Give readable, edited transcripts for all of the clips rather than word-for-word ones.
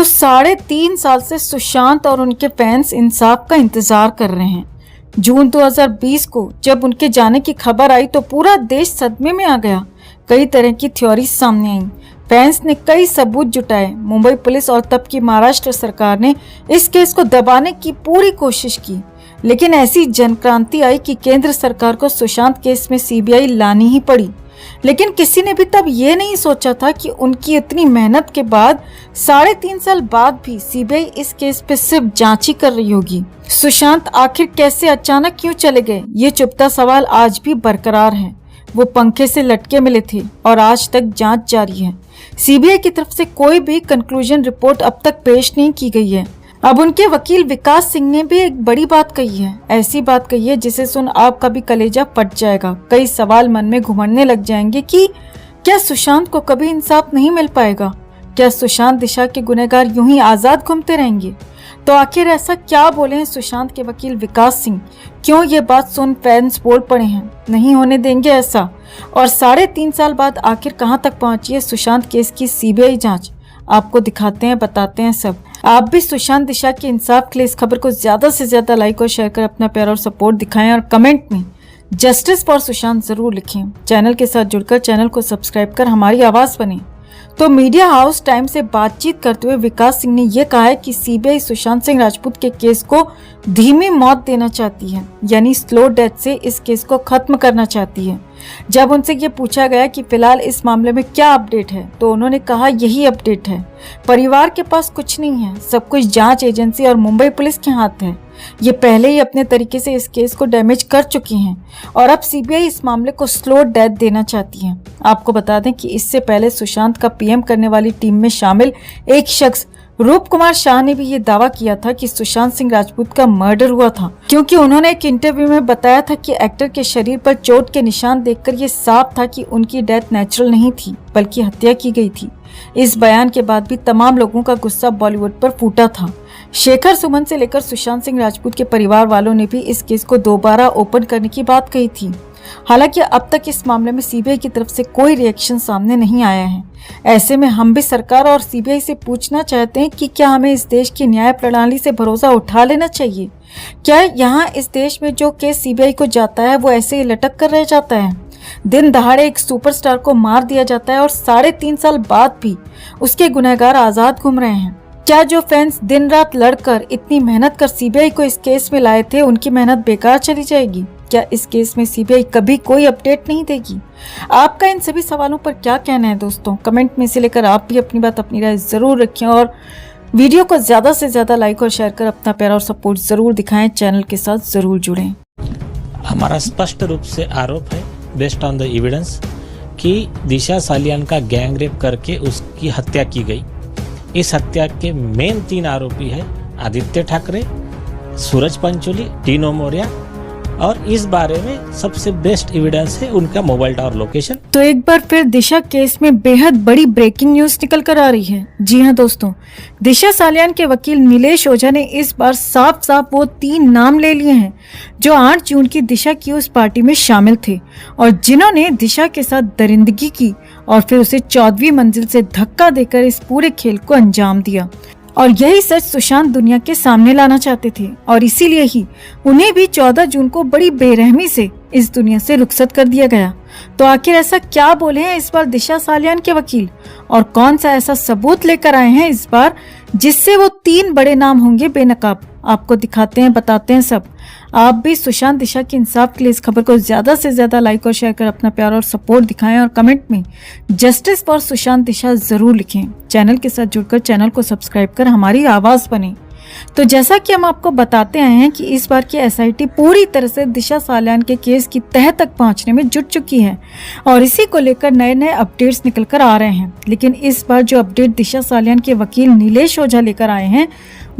तो 3.5 साल से सुशांत और उनके फैंस इंसाफ का इंतजार कर रहे हैं। जून 2020 को जब उनके जाने की खबर आई तो पूरा देश सदमे में आ गया। कई तरह की थ्योरी सामने आई, फैंस ने कई सबूत जुटाए। मुंबई पुलिस और तब की महाराष्ट्र सरकार ने इस केस को दबाने की पूरी कोशिश की, लेकिन ऐसी जनक्रांति आई कि केंद्र सरकार को सुशांत केस में सीबीआई लानी ही पड़ी। लेकिन किसी ने भी तब ये नहीं सोचा था कि उनकी इतनी मेहनत के बाद 3.5 साल बाद भी सीबीआई इस केस पे सिर्फ जांच ही कर रही होगी। सुशांत आखिर कैसे अचानक क्यों चले गए, ये चुभता सवाल आज भी बरकरार है। वो पंखे से लटके मिले थे और आज तक जांच जारी है। सीबीआई की तरफ से कोई भी कंक्लूजन रिपोर्ट अब तक पेश नहीं की गई है। अब उनके वकील विकास सिंह ने भी एक बड़ी बात कही है, ऐसी बात कही है जिसे सुन आपका भी कलेजा फट जाएगा। कई सवाल मन में घुमड़ने लग जाएंगे कि क्या सुशांत को कभी इंसाफ नहीं मिल पाएगा? क्या सुशांत दिशा के गुनहगार यूं ही आजाद घूमते रहेंगे? तो आखिर ऐसा क्या बोले हैं सुशांत के वकील विकास सिंह? क्यों ये बात सुन फैंस बोल पड़े हैं, नहीं होने देंगे ऐसा? और 3.5 साल बाद आखिर कहां तक पहुंची है सुशांत केस की सीबीआई जांच? आपको दिखाते हैं, बताते हैं सब। आप भी सुशांत दिशा के इंसाफ के लिए इस खबर को ज्यादा से ज्यादा लाइक और शेयर कर अपना प्यार और सपोर्ट दिखाएं और कमेंट में जस्टिस फॉर सुशांत जरूर लिखें। चैनल के साथ जुड़कर चैनल को सब्सक्राइब कर हमारी आवाज बने। तो मीडिया हाउस टाइम से बातचीत करते हुए विकास सिंह ने यह कहा है कि सीबीआई सुशांत सिंह राजपूत के केस को धीमी मौत देना चाहती है, यानी स्लो डेथ से इस केस को खत्म करना चाहती है। जब उनसे ये पूछा गया कि फिलहाल इस मामले में क्या अपडेट है, तो उन्होंने कहा यही अपडेट है, परिवार के पास कुछ नहीं है, सब कुछ जांच एजेंसी और मुंबई पुलिस के हाथ है। ये पहले ही अपने तरीके से इस केस को डैमेज कर चुकी हैं और अब सीबीआई इस मामले को स्लो डेथ देना चाहती है। आपको बता दें कि इससे पहले सुशांत का पीएम करने वाली टीम में शामिल एक शख्स रूप कुमार शाह ने भी ये दावा किया था कि सुशांत सिंह राजपूत का मर्डर हुआ था, क्योंकि उन्होंने एक इंटरव्यू में बताया था कि एक्टर के शरीर पर चोट के निशान देखकर ये साफ था कि उनकी डेथ नेचुरल नहीं थी बल्कि हत्या की गई थी। इस बयान के बाद भी तमाम लोगों का गुस्सा बॉलीवुड पर फूटा था। शेखर सुमन से लेकर सुशांत सिंह राजपूत के परिवार वालों ने भी इस केस को दोबारा ओपन करने की बात कही थी। हालांकि अब तक इस मामले में सीबीआई की तरफ से कोई रिएक्शन सामने नहीं आया है। ऐसे में हम भी सरकार और सीबीआई से पूछना चाहते हैं कि क्या हमें इस देश की न्याय प्रणाली से भरोसा उठा लेना चाहिए? क्या यहाँ इस देश में जो केस सीबीआई को जाता है वो ऐसे ही लटक कर रह जाता है? दिन दहाड़े एक सुपरस्टार को मार दिया जाता है और 3.5 साल बाद भी उसके गुनहगार आजाद घूम रहे हैं। क्या जो फैंस दिन रात लड़कर इतनी मेहनत कर सीबीआई को इस केस में लाए थे, उनकी मेहनत बेकार चली जाएगी? क्या इस केस में सीबीआई कभी कोई अपडेट नहीं देगी? आपका इन सभी सवालों पर क्या कहना है दोस्तों? कमेंट में से लेकर आप भी अपनी बात, अपनी राय जरूर रखें और वीडियो को ज्यादा से ज्यादा लाइक और शेयर कर अपना प्यार और सपोर्ट जरूर दिखाएं। चैनल के साथ जरूर जुड़ें। हमारा स्पष्ट रूप से आरोप है, बेस्ड ऑन द एविडेंस, कि दिशा सालियान का गैंग रेप करके उसकी हत्या की गई। इस हत्या के मेन 3 आरोपी है आदित्य ठाकरे, सूरज पंचोली, टीनो मोरिया, और इस बारे में सबसे बेस्ट एविडेंस है उनका मोबाइल टावर लोकेशन। तो एक बार फिर दिशा केस में बेहद बड़ी ब्रेकिंग न्यूज निकल कर आ रही है। जी हाँ दोस्तों, दिशा सालियान के वकील नीलेश ओझा ने इस बार साफ साफ वो 3 नाम ले लिए हैं जो 8 जून की दिशा की उस पार्टी में शामिल थे और जिन्होंने दिशा के साथ दरिंदगी की और फिर उसे 14वीं मंजिल से धक्का देकर इस पूरे खेल को अंजाम दिया। और यही सच सुशांत दुनिया के सामने लाना चाहते थे और इसीलिए ही उन्हें भी 14 जून को बड़ी बेरहमी से इस दुनिया से रुखसत कर दिया गया। तो आखिर ऐसा क्या बोले हैं इस बार दिशा सालियान के वकील और कौन सा ऐसा सबूत लेकर आए हैं इस बार जिससे वो 3 बड़े नाम होंगे बेनकाब? आपको दिखाते हैं, बताते हैं सब। आप भी सुशांत दिशा के इंसाफ के लिए इस खबर को ज्यादा से ज्यादा लाइक और शेयर कर अपना प्यार और सपोर्ट दिखाएं और कमेंट में जस्टिस फॉर सुशांत दिशा जरूर लिखें। चैनल के साथ जुड़कर चैनल को सब्सक्राइब कर हमारी आवाज बने। तो जैसा कि हम आपको बताते आए हैं कि इस बार की एसआईटी पूरी तरह से दिशा सालियान के केस की तह तक पहुंचने में जुट चुकी है और इसी को लेकर नए नए अपडेट्स निकल कर आ रहे हैं। लेकिन इस बार जो अपडेट दिशा सालियान के वकील नीलेश ओझा लेकर आए हैं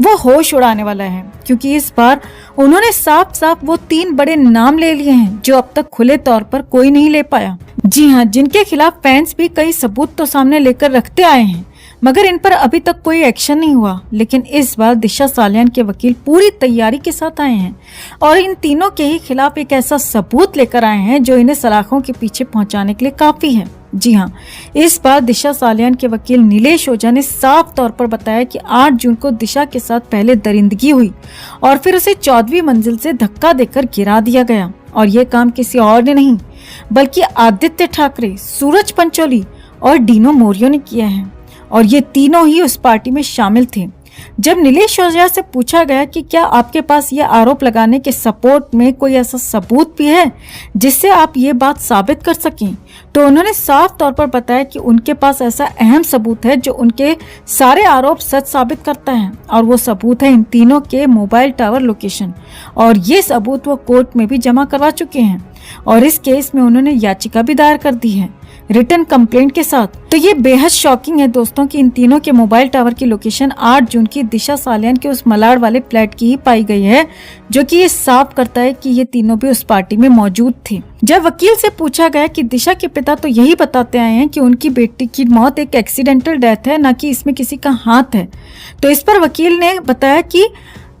वो होश उड़ाने वाला है, क्योंकि इस बार उन्होंने साफ साफ वो 3 बड़े नाम ले लिए हैं जो अब तक खुले तौर पर कोई नहीं ले पाया। जी हाँ, जिनके खिलाफ फैंस भी कई सबूत तो सामने लेकर रखते आए हैं मगर इन पर अभी तक कोई एक्शन नहीं हुआ। लेकिन इस बार दिशा सालियान के वकील पूरी तैयारी के साथ आए हैं और इन तीनों के ही खिलाफ एक ऐसा सबूत लेकर आए हैं जो इन्हें सलाखों के पीछे पहुंचाने के लिए काफी है। जी हाँ, इस बार दिशा सालियान के वकील नीलेश ओझा ने साफ तौर पर बताया कि 8 जून को दिशा के साथ पहले दरिंदगी हुई और फिर उसे 14वीं मंजिल से धक्का देकर गिरा दिया गया, और ये काम किसी और ने नहीं बल्कि आदित्य ठाकरे, सूरज पंचोली और डीनो मोरियो ने किया है, और ये तीनों ही उस पार्टी में शामिल थे। जब नीलेश ओझा से पूछा गया कि क्या आपके पास ये आरोप लगाने के सपोर्ट में कोई ऐसा सबूत भी है जिससे आप ये बात साबित कर सकें, तो उन्होंने साफ तौर पर बताया कि उनके पास ऐसा अहम सबूत है जो उनके सारे आरोप सच साबित करता है, और वो सबूत है इन तीनों के मोबाइल टावर लोकेशन, और ये सबूत वो कोर्ट में भी जमा करवा चुके हैं, और इस केस में उन्होंने याचिका भी दायर कर दी है रिटन कंप्लेंट के साथ। तो ये बेहद शॉकिंग है दोस्तों कि इन तीनों के मोबाइल टावर की लोकेशन 8 जून की दिशा सालियान के उस मलाड वाले फ्लैट की ही पाई गई है, जो कि ये साफ करता है कि ये तीनों भी उस पार्टी में मौजूद थे। जब वकील से पूछा गया कि दिशा के पिता तो यही बताते आए हैं कि उनकी बेटी की मौत एक एक्सीडेंटल डेथ है, न कि इसमें किसी का हाथ है, तो इस पर वकील ने बताया कि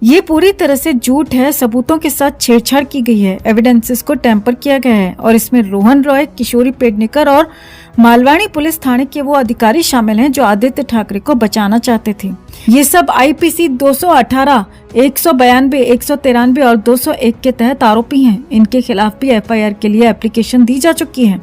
ये पूरी तरह से झूठ है, सबूतों के साथ छेड़छाड़ की गई है, एविडेंसेस को टेम्पर किया गया है, और इसमें रोहन रॉय, किशोरी पेडनेकर और मालवाणी पुलिस थाने के वो अधिकारी शामिल हैं जो आदित्य ठाकरे को बचाना चाहते थे। ये सब आईपीसी 218, 192, 193 और 201 के तहत आरोपी हैं। इनके खिलाफ भी एफआईआर के लिए एप्लीकेशन दी जा चुकी है।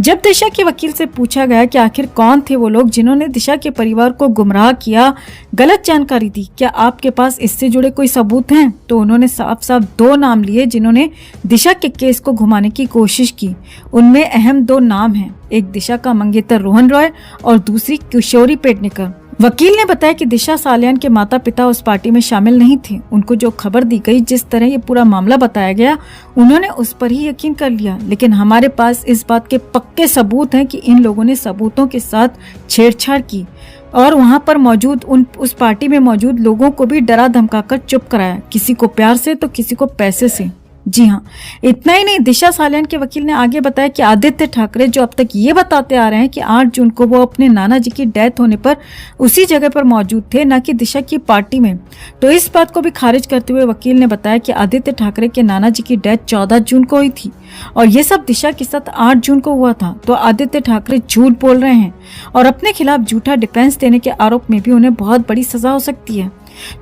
जब दिशा के वकील से पूछा गया कि आखिर कौन थे वो लोग जिन्होंने दिशा के परिवार को गुमराह किया, गलत जानकारी दी, क्या आपके पास इससे जुड़े कोई सबूत हैं, तो उन्होंने साफ साफ 2 नाम लिए जिन्होंने दिशा के केस को घुमाने की कोशिश की। उनमें अहम 2 नाम हैं, एक दिशा का मंगेतर रोहन रॉय और दूसरी किशोरी पेडनेकर। वकील ने बताया कि दिशा सालियान के माता पिता उस पार्टी में शामिल नहीं थे। उनको जो खबर दी गई, जिस तरह ये पूरा मामला बताया गया, उन्होंने उस पर ही यकीन कर लिया, लेकिन हमारे पास इस बात के पक्के सबूत हैं कि इन लोगों ने सबूतों के साथ छेड़छाड़ की और वहां पर मौजूद उस पार्टी में मौजूद लोगों को भी डरा धमकाकर चुप कराया, किसी को प्यार से तो किसी को पैसे से। जी हाँ, इतना ही नहीं, दिशा सालियान के वकील ने आगे बताया कि आदित्य ठाकरे जो अब तक ये बताते आ रहे हैं कि 8 जून को वो अपने नाना जी की डेथ होने पर उसी जगह पर मौजूद थे, न कि दिशा की पार्टी में, तो इस बात को भी खारिज करते हुए वकील ने बताया कि आदित्य ठाकरे के नाना जी की डेथ 14 जून को हुई थी और ये सब दिशा के साथ 8 जून को हुआ था। तो आदित्य ठाकरे झूठ बोल रहे हैं और अपने खिलाफ झूठा डिफेंस देने के आरोप में भी उन्हें बहुत बड़ी सजा हो सकती है।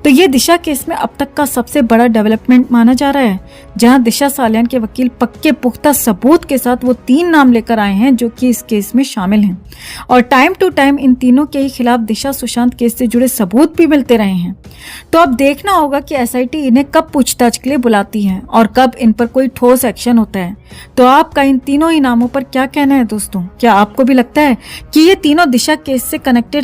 तो ये दिशा केस में अब तक का सबसे बड़ा डेवलपमेंट माना जा रहा है, जहां दिशा सालियान के वकील पक्के पुख्ता सबूत के साथ वो 3 नाम लेकर आए हैं जो कि इस केस में शामिल हैं, और टाइम टू टाइम इन तीनों के ही खिलाफ दिशा सुशांत केस से जुड़े सबूत भी मिलते रहे हैं। तो अब देखना होगा कि एसआईटी इन्हें कब पूछताछ के लिए बुलाती है और कब इन पर कोई ठोस एक्शन होता है। तो आपका इन तीनों ही नामों पर क्या कहना है दोस्तों? क्या आपको भी लगता है कि ये तीनों दिशा केस से कनेक्टेड हैं?